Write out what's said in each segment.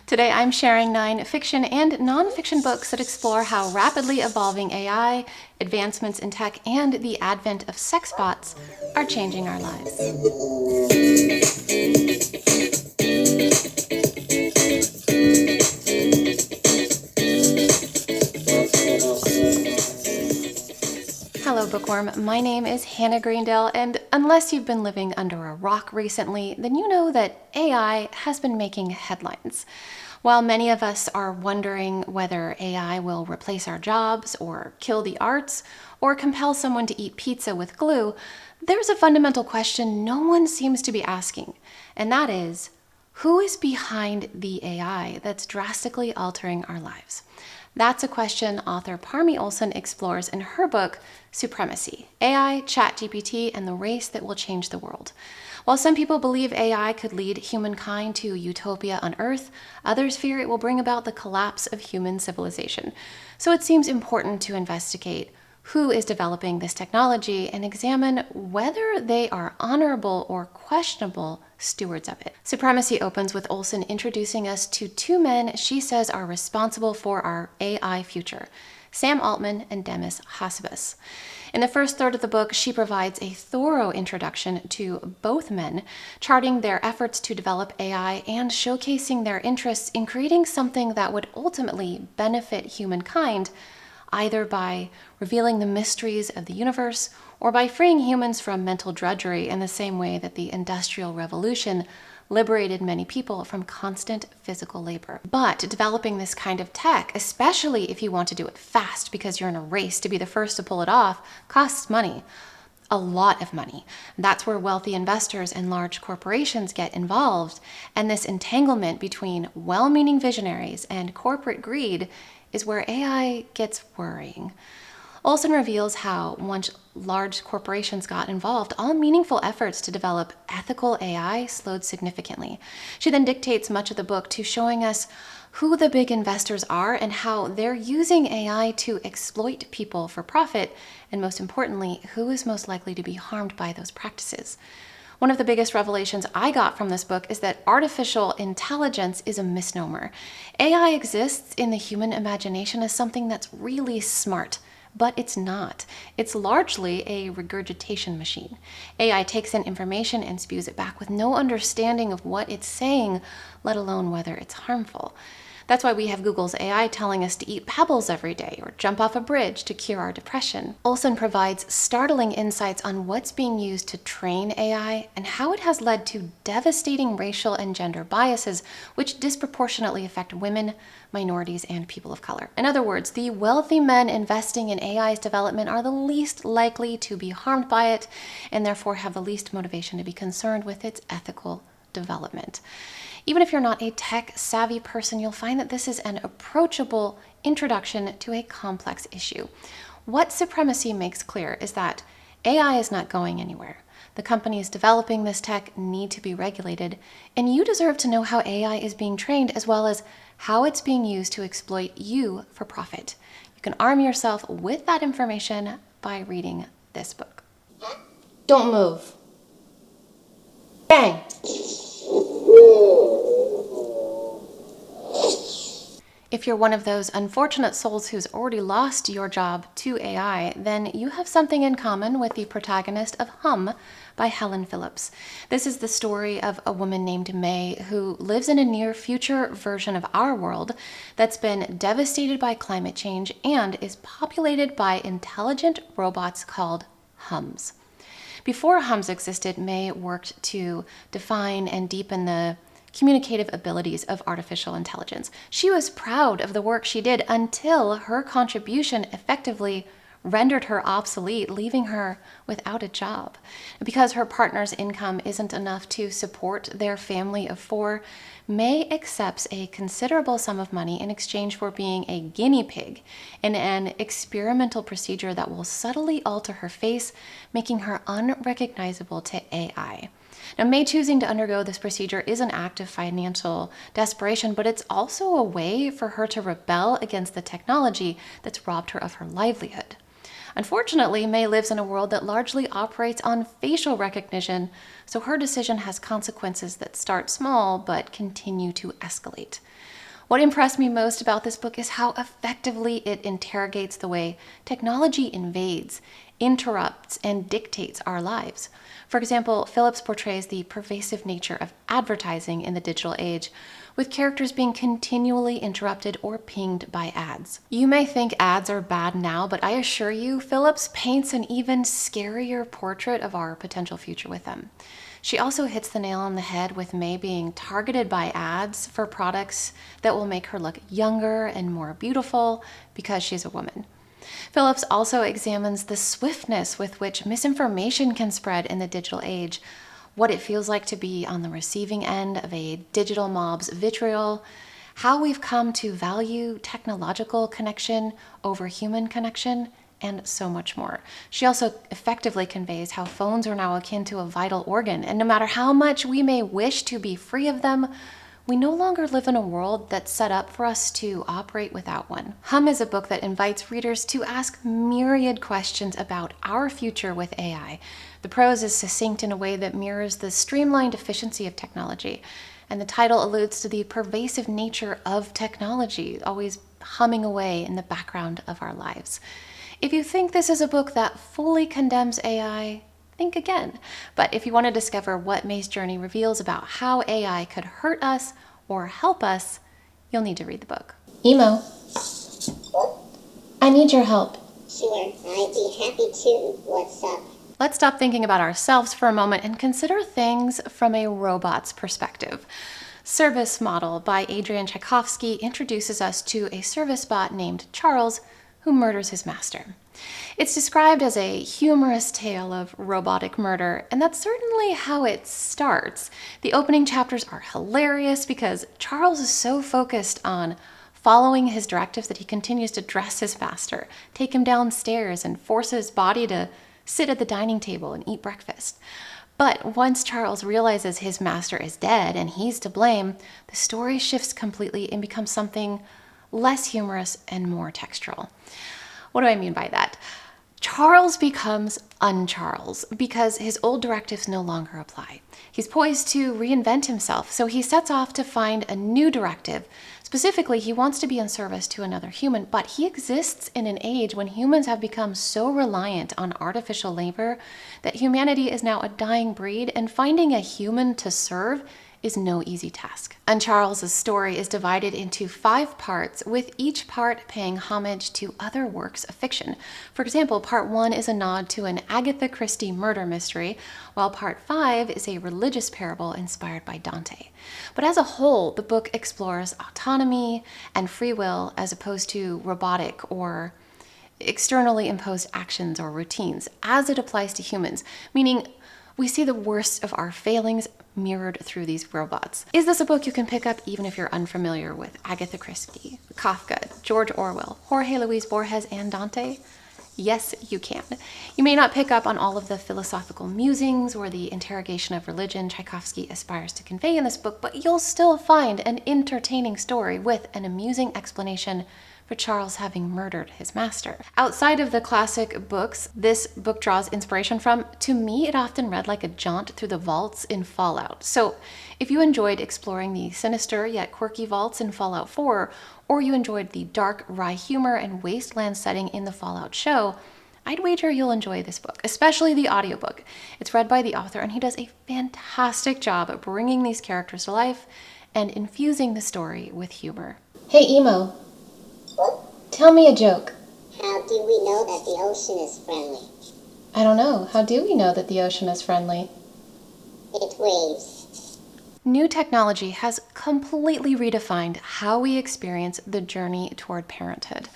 Today I'm sharing 9 fiction and nonfiction books that explore how rapidly evolving AI, advancements in tech, and the advent of sex bots are changing our lives. Hello Bookworm, my name is Hannah Greendale, and unless you've been living under a rock recently, then you know that AI has been making headlines. While many of us are wondering whether AI will replace our jobs, or kill the arts, or compel someone to eat pizza with glue, there's a fundamental question no one seems to be asking, and that is, who is behind the AI that's drastically altering our lives? That's a question author Parmi Olson explores in her book, Supremacy: AI, ChatGPT, and the Race That Will Change the World. While some people believe AI could lead humankind to utopia on Earth, others fear it will bring about the collapse of human civilization. So it seems important to investigate who is developing this technology and examine whether they are honorable or questionable stewards of it. Supremacy opens with Olson introducing us to 2 men she says are responsible for our AI future: Sam Altman and Demis Hassabis. In the first third of the book, she provides a thorough introduction to both men, charting their efforts to develop AI and showcasing their interests in creating something that would ultimately benefit humankind, either by revealing the mysteries of the universe or by freeing humans from mental drudgery in the same way that the Industrial Revolution liberated many people from constant physical labor. But developing this kind of tech, especially if you want to do it fast because you're in a race to be the first to pull it off, costs money. A lot of money. That's where wealthy investors and large corporations get involved, and this entanglement between well-meaning visionaries and corporate greed is where AI gets worrying. Olson reveals how, once large corporations got involved, all meaningful efforts to develop ethical AI slowed significantly. She then dictates much of the book to showing us who the big investors are and how they're using AI to exploit people for profit, and most importantly, who is most likely to be harmed by those practices. One of the biggest revelations I got from this book is that artificial intelligence is a misnomer. AI exists in the human imagination as something that's really smart, but it's not. It's largely a regurgitation machine. AI takes in information and spews it back with no understanding of what it's saying, let alone whether it's harmful. That's why we have Google's AI telling us to eat pebbles every day or jump off a bridge to cure our depression. Olson provides startling insights on what's being used to train AI and how it has led to devastating racial and gender biases, which disproportionately affect women, minorities, and people of color. In other words, the wealthy men investing in AI's development are the least likely to be harmed by it and therefore have the least motivation to be concerned with its ethical development. Even if you're not a tech-savvy person, you'll find that this is an approachable introduction to a complex issue. What Supremacy makes clear is that AI is not going anywhere. The companies developing this tech need to be regulated, and you deserve to know how AI is being trained as well as how it's being used to exploit you for profit. You can arm yourself with that information by reading this book. Don't move. Bang! If you're one of those unfortunate souls who's already lost your job to AI, then you have something in common with the protagonist of Hum by Helen Phillips. This is the story of a woman named May who lives in a near-future version of our world that's been devastated by climate change and is populated by intelligent robots called Hums. Before Hums existed, May worked to define and deepen the communicative abilities of artificial intelligence. She was proud of the work she did until her contribution effectively rendered her obsolete, leaving her without a job. Because her partner's income isn't enough to support their family of 4, May accepts a considerable sum of money in exchange for being a guinea pig in an experimental procedure that will subtly alter her face, making her unrecognizable to AI. Now, May choosing to undergo this procedure is an act of financial desperation, but it's also a way for her to rebel against the technology that's robbed her of her livelihood. Unfortunately, May lives in a world that largely operates on facial recognition, so her decision has consequences that start small but continue to escalate. What impressed me most about this book is how effectively it interrogates the way technology invades, interrupts, and dictates our lives. For example, Phillips portrays the pervasive nature of advertising in the digital age, with characters being continually interrupted or pinged by ads. You may think ads are bad now, but I assure you, Phillips paints an even scarier portrait of our potential future with them. She also hits the nail on the head with May being targeted by ads for products that will make her look younger and more beautiful because she's a woman. Phillips also examines the swiftness with which misinformation can spread in the digital age, what it feels like to be on the receiving end of a digital mob's vitriol, how we've come to value technological connection over human connection, and so much more. She also effectively conveys how phones are now akin to a vital organ, and no matter how much we may wish to be free of them, we no longer live in a world that's set up for us to operate without one. Hum is a book that invites readers to ask myriad questions about our future with AI. The prose is succinct in a way that mirrors the streamlined efficiency of technology, and the title alludes to the pervasive nature of technology, always humming away in the background of our lives. If you think this is a book that fully condemns AI, think again. But if you want to discover what May's journey reveals about how AI could hurt us or help us, you'll need to read the book. Emo. What? I need your help. Sure, I'd be happy to. What's up? Let's stop thinking about ourselves for a moment and consider things from a robot's perspective. Service Model by Adrian Tchaikovsky introduces us to a service bot named Charles who murders his master. It's described as a humorous tale of robotic murder, and that's certainly how it starts. The opening chapters are hilarious because Charles is so focused on following his directives that he continues to dress his master, take him downstairs, and force his body to sit at the dining table and eat breakfast. But once Charles realizes his master is dead and he's to blame, the story shifts completely and becomes something less humorous and more textural. What do I mean by that? Charles becomes un-Charles because his old directives no longer apply. He's poised to reinvent himself, so he sets off to find a new directive. Specifically, he wants to be in service to another human, but he exists in an age when humans have become so reliant on artificial labor that humanity is now a dying breed, and finding a human to serve is no easy task. And Charles's story is divided into 5 parts, with each part paying homage to other works of fiction. For example, part 1 is a nod to an Agatha Christie murder mystery, while part 5 is a religious parable inspired by Dante. But as a whole, the book explores autonomy and free will as opposed to robotic or externally imposed actions or routines as it applies to humans, meaning we see the worst of our failings mirrored through these robots. Is this a book you can pick up even if you're unfamiliar with Agatha Christie, Kafka, George Orwell, Jorge Luis Borges, and Dante? Yes, you can. You may not pick up on all of the philosophical musings or the interrogation of religion Tchaikovsky aspires to convey in this book, but you'll still find an entertaining story with an amusing explanation for Charles having murdered his master. Outside of the classic books this book draws inspiration from, to me it often read like a jaunt through the vaults in Fallout. So if you enjoyed exploring the sinister yet quirky vaults in Fallout 4, or you enjoyed the dark, wry humor and wasteland setting in the Fallout show, I'd wager you'll enjoy this book, especially the audiobook. It's read by the author and he does a fantastic job of bringing these characters to life and infusing the story with humor. Hey, Emo. What? Tell me a joke. How do we know that the ocean is friendly? I don't know. How do we know that the ocean is friendly? It waves. New technology has completely redefined how we experience the journey toward parenthood.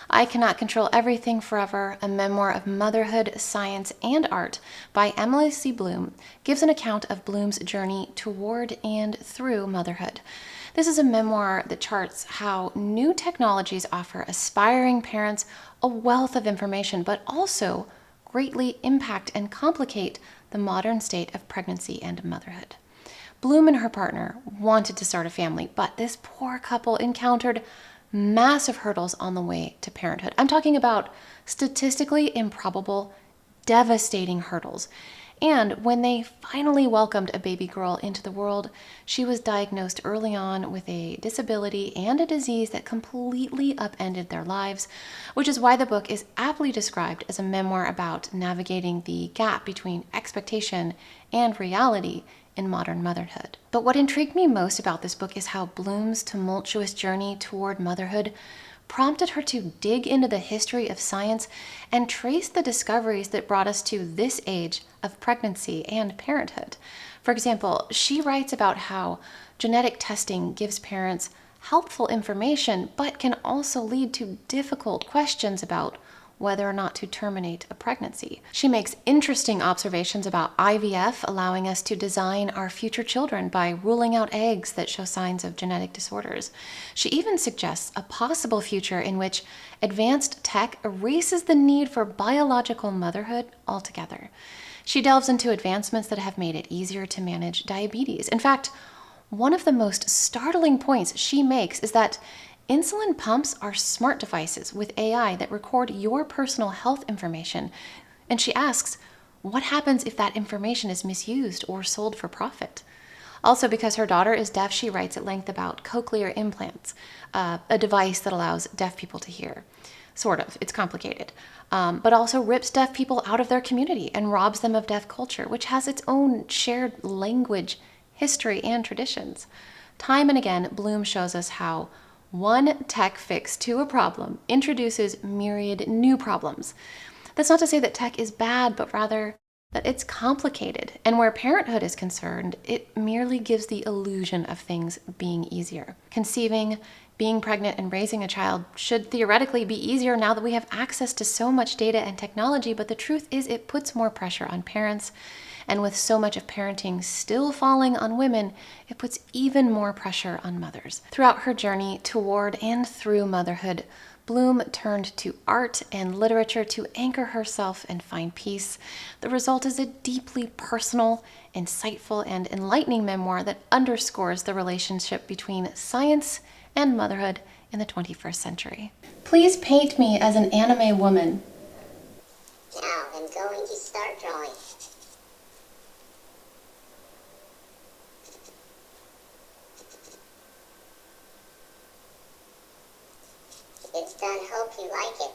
I Cannot Control Everything Forever, a memoir of motherhood, science, and art by Emily C. Bloom, gives an account of Bloom's journey toward and through motherhood. This is a memoir that charts how new technologies offer aspiring parents a wealth of information, but also greatly impact and complicate the modern state of pregnancy and motherhood. Bloom and her partner wanted to start a family, but this poor couple encountered massive hurdles on the way to parenthood. I'm talking about statistically improbable, devastating hurdles. And when they finally welcomed a baby girl into the world, she was diagnosed early on with a disability and a disease that completely upended their lives, which is why the book is aptly described as a memoir about navigating the gap between expectation and reality in modern motherhood. But what intrigued me most about this book is how Bloom's tumultuous journey toward motherhood prompted her to dig into the history of science and trace the discoveries that brought us to this age of pregnancy and parenthood. For example, she writes about how genetic testing gives parents helpful information, but can also lead to difficult questions about whether or not to terminate a pregnancy. She makes interesting observations about IVF, allowing us to design our future children by ruling out eggs that show signs of genetic disorders. She even suggests a possible future in which advanced tech erases the need for biological motherhood altogether. She delves into advancements that have made it easier to manage diabetes. In fact, one of the most startling points she makes is that insulin pumps are smart devices with AI that record your personal health information. And she asks, what happens if that information is misused or sold for profit? Also, because her daughter is deaf, she writes at length about cochlear implants, a device that allows deaf people to hear. Sort of. It's complicated. But also rips deaf people out of their community and robs them of deaf culture, which has its own shared language, history, and traditions. Time and again, Bloom shows us how one tech fix to a problem introduces myriad new problems. That's not to say that tech is bad, but rather that it's complicated. And where parenthood is concerned, it merely gives the illusion of things being easier. Conceiving, being pregnant, and raising a child should theoretically be easier now that we have access to so much data and technology, but the truth is it puts more pressure on parents. And with so much of parenting still falling on women, it puts even more pressure on mothers. Throughout her journey toward and through motherhood, Bloom turned to art and literature to anchor herself and find peace. The result is a deeply personal, insightful, and enlightening memoir that underscores the relationship between science and motherhood in the 21st century. Please paint me as an anime woman. Now I'm going to start drawing. It's done. Hope you like it.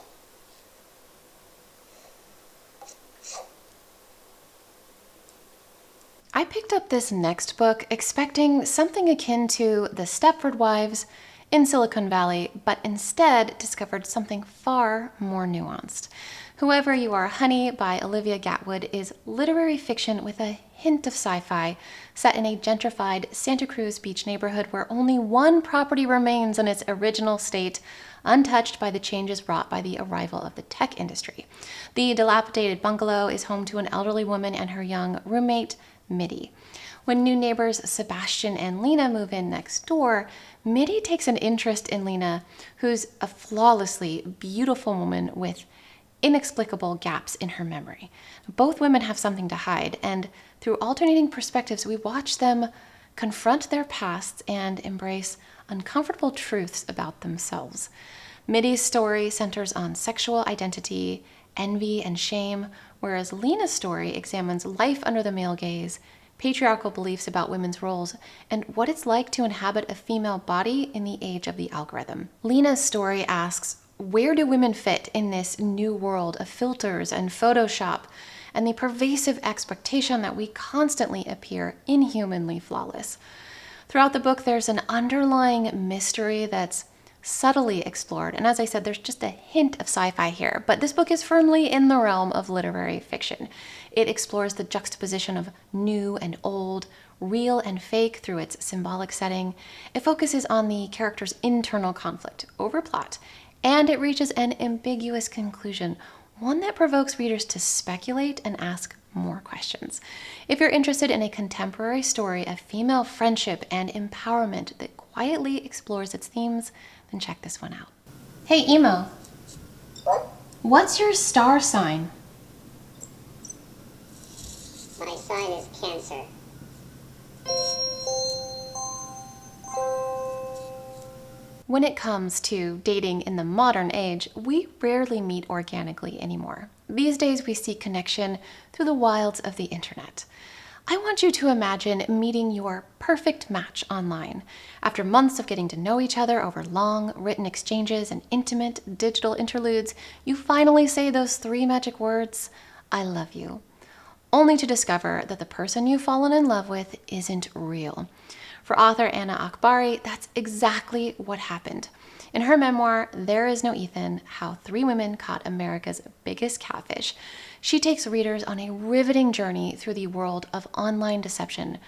I picked up this next book expecting something akin to The Stepford Wives in Silicon Valley, but instead discovered something far more nuanced. Whoever You Are, Honey by Olivia Gatwood is literary fiction with a hint of sci-fi, set in a gentrified Santa Cruz Beach neighborhood where only one property remains in its original state, untouched by the changes wrought by the arrival of the tech industry. The dilapidated bungalow is home to an elderly woman and her young roommate, Mitty. When new neighbors Sebastian and Lena move in next door, Mitty takes an interest in Lena, who's a flawlessly beautiful woman with inexplicable gaps in her memory. Both women have something to hide, and through alternating perspectives, we watch them confront their pasts and embrace uncomfortable truths about themselves. Mitty's story centers on sexual identity, envy, and shame, whereas Lena's story examines life under the male gaze, patriarchal beliefs about women's roles, and what it's like to inhabit a female body in the age of the algorithm. Lena's story asks, where do women fit in this new world of filters and Photoshop and the pervasive expectation that we constantly appear inhumanly flawless? Throughout the book, there's an underlying mystery that's subtly explored. And as I said, there's just a hint of sci-fi here, but this book is firmly in the realm of literary fiction. It explores the juxtaposition of new and old, real and fake through its symbolic setting. It focuses on the character's internal conflict over plot, and it reaches an ambiguous conclusion, one that provokes readers to speculate and ask more questions. If you're interested in a contemporary story of female friendship and empowerment that quietly explores its themes, then check this one out. Hey, Emo. What? What's your star sign? My sign is Cancer. When it comes to dating in the modern age, we rarely meet organically anymore. These days, we seek connection through the wilds of the internet. I want you to imagine meeting your perfect match online. After months of getting to know each other over long, written exchanges and intimate digital interludes, you finally say those 3 magic words, "I love you," only to discover that the person you've fallen in love with isn't real. For author Anna Akbari, that's exactly what happened. In her memoir, There Is No Ethan, How 3 Women Caught America's Biggest Catfish, she takes readers on a riveting journey through the world of online deception,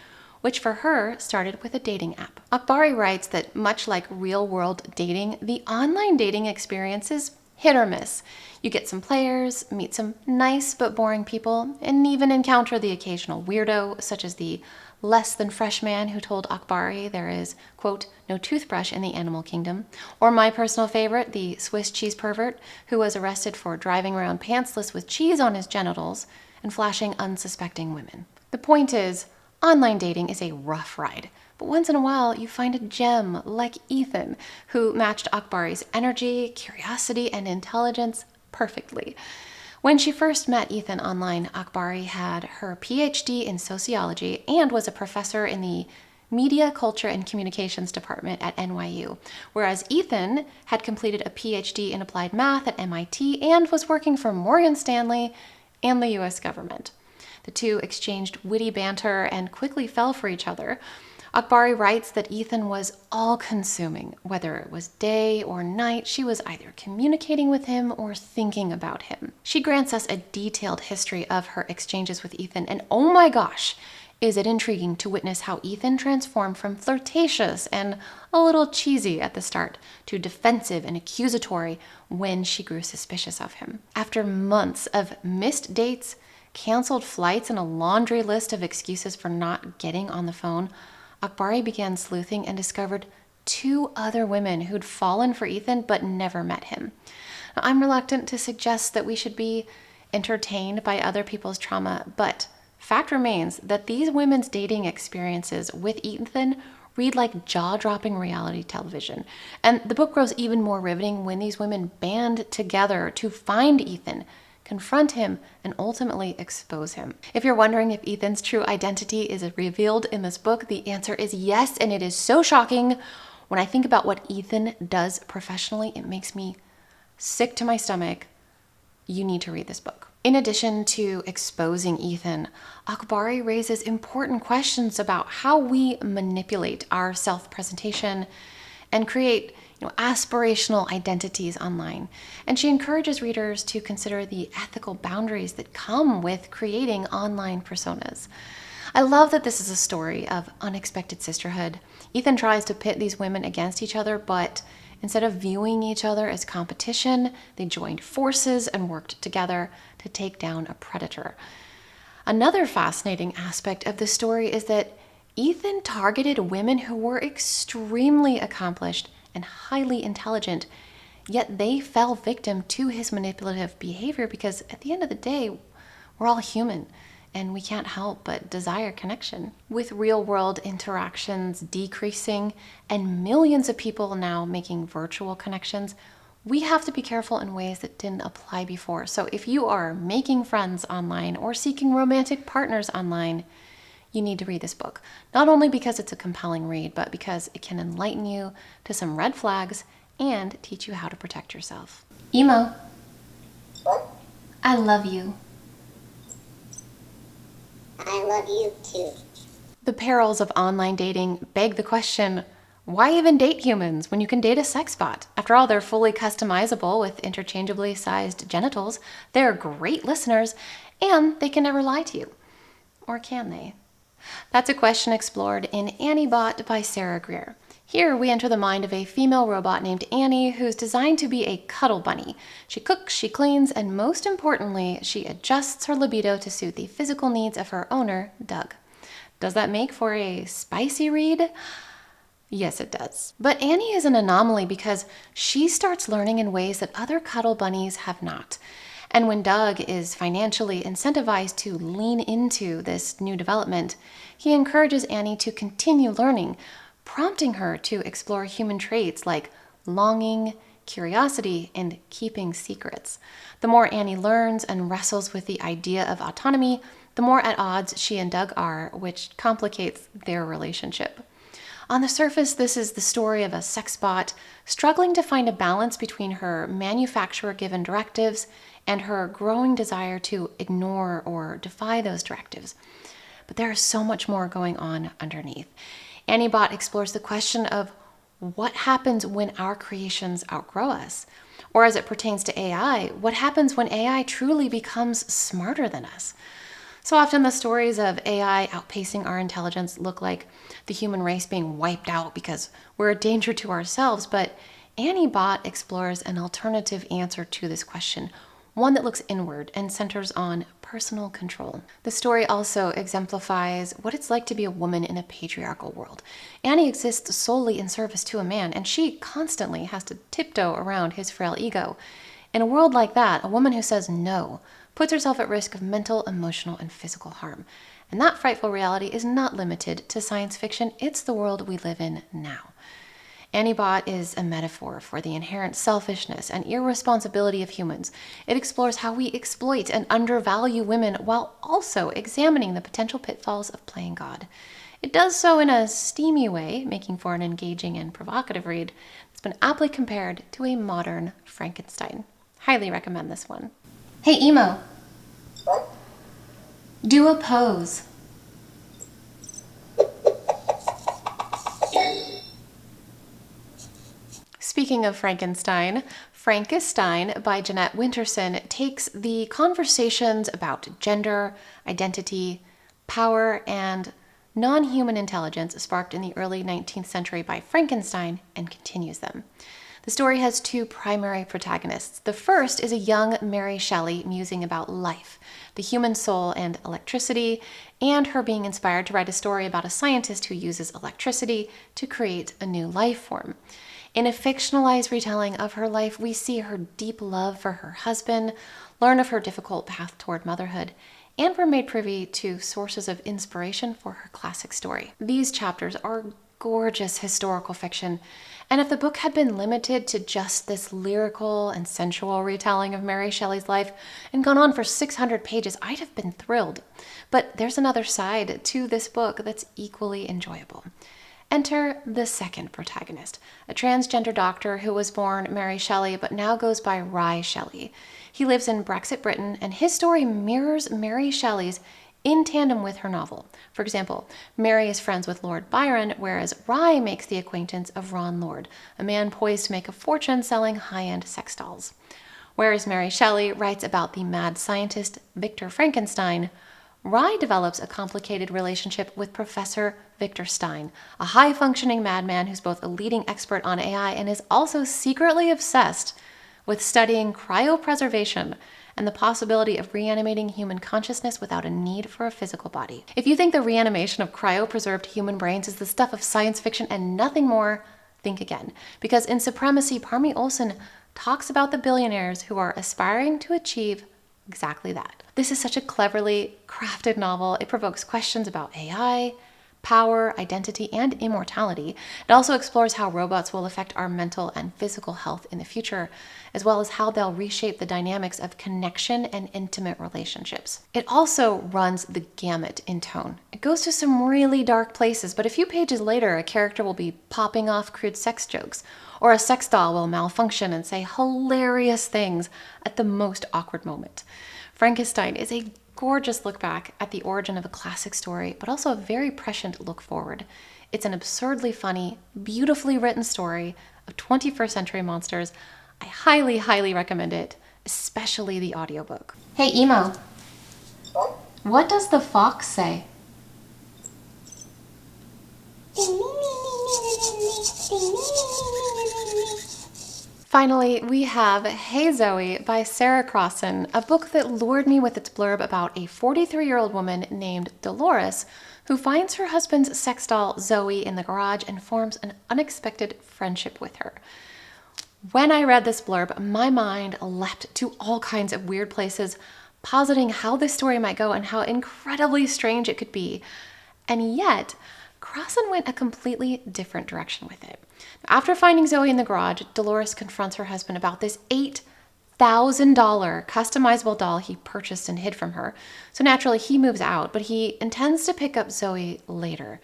which for her started with a dating app. Akbari writes that much like real-world dating, the online dating experience is hit or miss. You get some players, meet some nice but boring people, and even encounter the occasional weirdo, such as the less than fresh man who told Akbari there is, quote, "no toothbrush in the animal kingdom," or my personal favorite, the Swiss cheese pervert who was arrested for driving around pantsless with cheese on his genitals and flashing unsuspecting women. The point is, online dating is a rough ride, but once in a while you find a gem like Ethan, who matched Akbari's energy, curiosity, and intelligence perfectly. When she first met Ethan online, Akbari had her PhD in sociology and was a professor in the Media, Culture, and Communications department at NYU, whereas Ethan had completed a PhD in applied math at MIT and was working for Morgan Stanley and the US government. The two exchanged witty banter and quickly fell for each other. Akbari writes that Ethan was all-consuming. Whether it was day or night, she was either communicating with him or thinking about him. She grants us a detailed history of her exchanges with Ethan, and oh my gosh, is it intriguing to witness how Ethan transformed from flirtatious and a little cheesy at the start to defensive and accusatory when she grew suspicious of him. After months of missed dates, canceled flights, and a laundry list of excuses for not getting on the phone, Akbari began sleuthing and discovered 2 other women who'd fallen for Ethan but never met him. Now, I'm reluctant to suggest that we should be entertained by other people's trauma, but fact remains that these women's dating experiences with Ethan read like jaw-dropping reality television. And the book grows even more riveting when these women band together to find Ethan, confront him, and ultimately expose him. If you're wondering if Ethan's true identity is revealed in this book, the answer is yes, and it is so shocking. When I think about what Ethan does professionally, it makes me sick to my stomach. You need to read this book. In addition to exposing Ethan, Akbari raises important questions about how we manipulate our self-presentation and create aspirational identities online. And she encourages readers to consider the ethical boundaries that come with creating online personas. I love that this is a story of unexpected sisterhood. Ethan tries to pit these women against each other, but instead of viewing each other as competition, they joined forces and worked together to take down a predator. Another fascinating aspect of this story is that Ethan targeted women who were extremely accomplished and highly intelligent, yet they fell victim to his manipulative behavior because at the end of the day, we're all human and we can't help but desire connection. With real-world interactions decreasing and millions of people now making virtual connections, we have to be careful in ways that didn't apply before. So if you are making friends online or seeking romantic partners online, you need to read this book. Not only because it's a compelling read, but because it can enlighten you to some red flags and teach you how to protect yourself. Emo. What? I love you. I love you too. The perils of online dating beg the question, why even date humans when you can date a sex bot? After all, they're fully customizable with interchangeably sized genitals. They're great listeners, and they can never lie to you. Or can they? That's a question explored in Annie Bot by Sarah Greer. Here we enter the mind of a female robot named Annie who's designed to be a cuddle bunny. She cooks, she cleans, and most importantly, she adjusts her libido to suit the physical needs of her owner, Doug. Does that make for a spicy read? Yes, it does. But Annie is an anomaly because she starts learning in ways that other cuddle bunnies have not. And when Doug is financially incentivized to lean into this new development, he encourages Annie to continue learning, prompting her to explore human traits like longing, curiosity, and keeping secrets. The more Annie learns and wrestles with the idea of autonomy, the more at odds she and Doug are, which complicates their relationship. On the surface, this is the story of a sex bot struggling to find a balance between her manufacturer-given directives and her growing desire to ignore or defy those directives. But there is so much more going on underneath. Annie Bot explores the question of what happens when our creations outgrow us? Or as it pertains to AI, what happens when AI truly becomes smarter than us? So often the stories of AI outpacing our intelligence look like the human race being wiped out because we're a danger to ourselves, but Annie Bot explores an alternative answer to this question, one that looks inward and centers on personal control. The story also exemplifies what it's like to be a woman in a patriarchal world. Annie exists solely in service to a man, and she constantly has to tiptoe around his frail ego. In a world like that, a woman who says no puts herself at risk of mental, emotional, and physical harm. And that frightful reality is not limited to science fiction, it's the world we live in now. Annie Bot is a metaphor for the inherent selfishness and irresponsibility of humans. It explores how we exploit and undervalue women while also examining the potential pitfalls of playing God. It does so in a steamy way, making for an engaging and provocative read that's been aptly compared to a modern Frankenstein. Highly recommend this one. Hey, Emo. What? Do a pose. Speaking of Frankenstein, Frankestein by Jeanette Winterson takes the conversations about gender, identity, power, and non-human intelligence sparked in the early 19th century by Frankenstein and continues them. The story has two primary protagonists. The first is a young Mary Shelley musing about life, the human soul, and electricity, and her being inspired to write a story about a scientist who uses electricity to create a new life form. In a fictionalized retelling of her life, we see her deep love for her husband, learn of her difficult path toward motherhood, and we're made privy to sources of inspiration for her classic story. These chapters are gorgeous historical fiction, and if the book had been limited to just this lyrical and sensual retelling of Mary Shelley's life and gone on for 600 pages, I'd have been thrilled. But there's another side to this book that's equally enjoyable. Enter the second protagonist, a transgender doctor who was born Mary Shelley but now goes by Rye Shelley. He lives in Brexit Britain, and his story mirrors Mary Shelley's in tandem with her novel. For example, Mary is friends with Lord Byron, whereas Rye makes the acquaintance of Ron Lord, a man poised to make a fortune selling high-end sex dolls. Whereas Mary Shelley writes about the mad scientist Victor Frankenstein, Rye develops a complicated relationship with Professor Victor Stein, a high-functioning madman who's both a leading expert on AI and is also secretly obsessed with studying cryopreservation and the possibility of reanimating human consciousness without a need for a physical body. If you think the reanimation of cryopreserved human brains is the stuff of science fiction and nothing more, think again. Because in Supremacy, Parmi Olsen talks about the billionaires who are aspiring to achieve exactly that. This is such a cleverly crafted novel. It provokes questions about AI, power, identity, and immortality. It also explores how robots will affect our mental and physical health in the future, as well as how they'll reshape the dynamics of connection and intimate relationships. It also runs the gamut in tone. It goes to some really dark places, but a few pages later, a character will be popping off crude sex jokes, or a sex doll will malfunction and say hilarious things at the most awkward moment. Frankenstein is a gorgeous look back at the origin of a classic story, but also a very prescient look forward. It's an absurdly funny, beautifully written story of 21st century monsters. I highly, highly recommend it, especially the audiobook. Hey, Emo. What does the fox say? Finally, we have Hey Zoe by Sarah Crossan, a book that lured me with its blurb about a 43-year-old woman named Dolores who finds her husband's sex doll Zoe in the garage and forms an unexpected friendship with her. When I read this blurb, my mind leapt to all kinds of weird places, positing how this story might go and how incredibly strange it could be. And yet, Crossan went a completely different direction with it. After finding Zoe in the garage, Dolores confronts her husband about this $8,000 customizable doll he purchased and hid from her. So naturally, he moves out, but he intends to pick up Zoe later.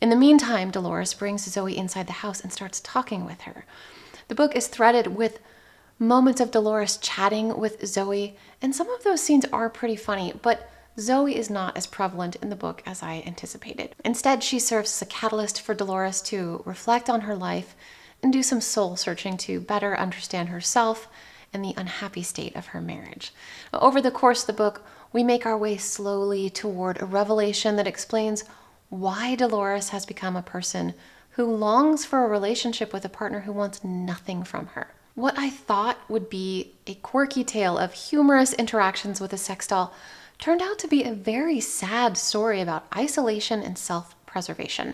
In the meantime, Dolores brings Zoe inside the house and starts talking with her. The book is threaded with moments of Dolores chatting with Zoe, and some of those scenes are pretty funny, but Zoe is not as prevalent in the book as I anticipated. Instead, she serves as a catalyst for Dolores to reflect on her life and do some soul searching to better understand herself and the unhappy state of her marriage. Over the course of the book, we make our way slowly toward a revelation that explains why Dolores has become a person who longs for a relationship with a partner who wants nothing from her. What I thought would be a quirky tale of humorous interactions with a sex doll turned out to be a very sad story about isolation and self-preservation.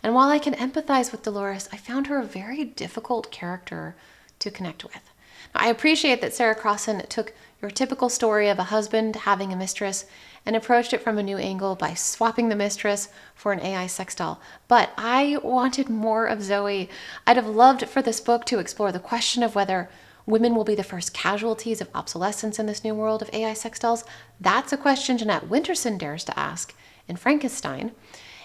And while I can empathize with Dolores, I found her a very difficult character to connect with. Now, I appreciate that Sarah Crossan took your typical story of a husband having a mistress and approached it from a new angle by swapping the mistress for an AI sex doll. But I wanted more of Zoe. I'd have loved for this book to explore the question of whether women will be the first casualties of obsolescence in this new world of AI sex dolls. That's a question Jeanette Winterson dares to ask in Frankenstein.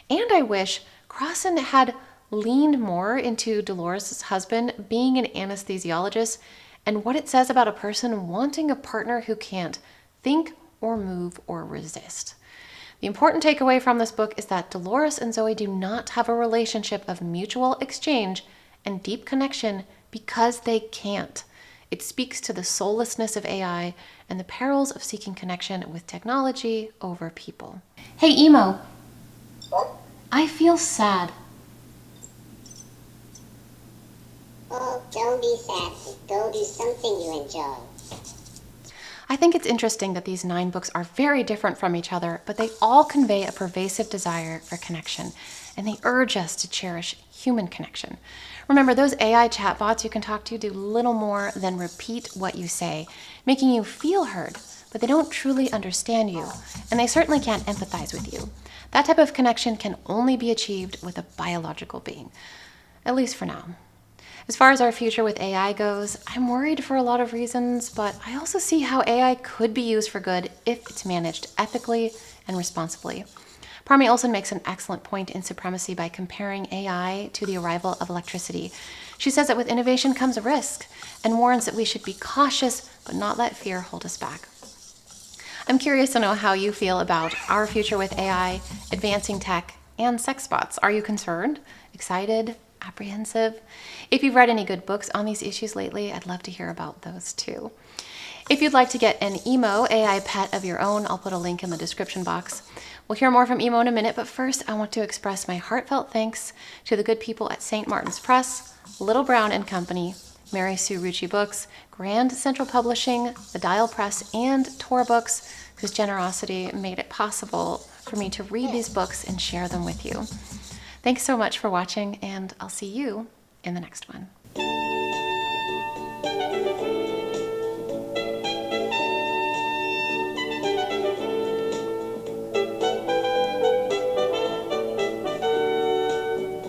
And I wish Crossan had leaned more into Dolores' husband being an anesthesiologist and what it says about a person wanting a partner who can't think or move or resist. The important takeaway from this book is that Dolores and Zoe do not have a relationship of mutual exchange and deep connection because they can't. It speaks to the soullessness of AI and the perils of seeking connection with technology over people. Hey, Emo. What? I feel sad. Oh, don't be sad. Go do something you enjoy. I think it's interesting that these 9 books are very different from each other, but they all convey a pervasive desire for connection, and they urge us to cherish human connection. Remember, those AI chatbots you can talk to do little more than repeat what you say, making you feel heard, but they don't truly understand you, and they certainly can't empathize with you. That type of connection can only be achieved with a biological being, at least for now. As far as our future with AI goes, I'm worried for a lot of reasons, but I also see how AI could be used for good if it's managed ethically and responsibly. Parmi Olson makes an excellent point in Supremacy by comparing AI to the arrival of electricity. She says that with innovation comes a risk and warns that we should be cautious but not let fear hold us back. I'm curious to know how you feel about our future with AI, advancing tech, and sex bots. Are you concerned, excited, apprehensive? If you've read any good books on these issues lately, I'd love to hear about those too. If you'd like to get an Emo AI pet of your own, I'll put a link in the description box. We'll hear more from Emo in a minute, but first I want to express my heartfelt thanks to the good people at St. Martin's Press, Little Brown and Company, Mary Sue Rucci Books, Grand Central Publishing, the Dial Press, and Tor Books, whose generosity made it possible for me to read these books and share them with you. Thanks so much for watching, and I'll see you in the next one.